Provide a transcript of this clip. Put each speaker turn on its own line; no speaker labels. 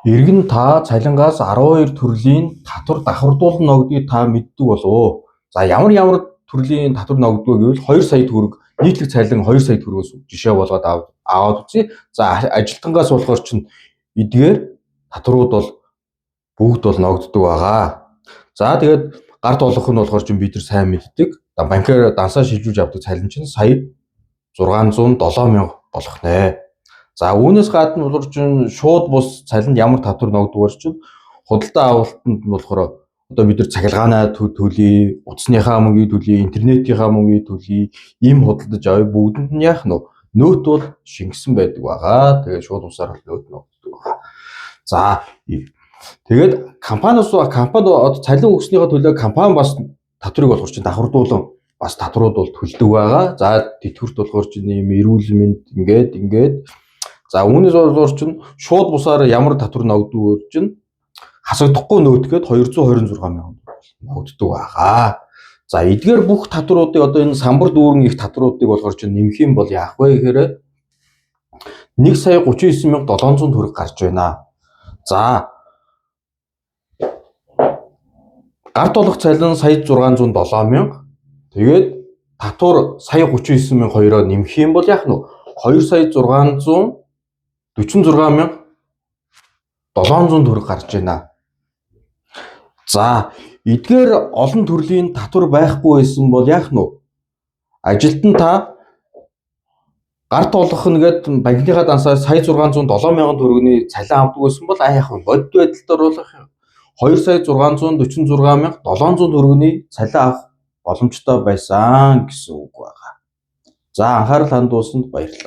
Иргэн та цалингаас 12 төрлийн татвар давхардуулан ногдгийг та мэддэг болов. За ямар төрлийн татвар ногддог гэвэл 2 сая төгрөг нийтлэг цалин 2 сая төгрөгөөс жишээ болгоод аваад үзье. За ажилтангаас болохоор чинь эдгээр татварууд бол бүгд бол ногддог байгаа. За тэгээд гарт олох нь болохоор чинь бид нар сайн мэддэг. Банкээр дансаа шилжүүлж авдаг цалин чинь сая 607 мянга болох нэ. За үүнээс гадна болохоор чинь шууд бус цалинд ямар татвар ногддог чинь худалдаа авалтанд нь болохоор одоо бид нар цахилгаанаа төлье, утасныхаа мөнгийг төлье, интернетийнхаа мөнгийг төлье, ийм худалдаж авъя бүгдэнд нь яах нь нөөт бол шингэсэн байдаг байгаа. Тэгээд шууд усаар нөөт ногддог байгаа. За тэгээд компани одоо цалин өгснийхаа төлөө компани бас татварыг болохоор чинь давхардуулан бас татварууд бол төлдөг байгаа. За тэтгэврт болохоор чинь ийм эрүүл мэнд ингээд за үүнээс болохоор чинь шууд бусаар ямар татвар ногддог чинь хасагдахгүй нөөтгээд 226 мянга ногддог байгаа. За эдгээр бүх татваруудыг одоо энэ самбар дүүрэн их татваруудыг болохоор чинь нэмэх юм бол яах вэ гэхээр 1,39,700 төгрөг гарч байна. За гарт олох цалин сая 607 мянга. Тэгээд татвар сая 39,200-оор нэмэх юм бол яах нь 2 сая 646,700 төгрөг гарч байна. За эдгээр олон төрлийн татвар байхгүй байсан бол яах нь ажилтан та гарт олох нэгэд банкныхаа дансаа сая 607 мянган төгрөгийн цалин авдаг байсан бол яах вэ? Бодит байдалд оруулах 2 сая 646,700 төгрөгийн цалин авах боломжтой байсан гэсэн үг байна. За анхаарал хандуулсанд баярлалаа.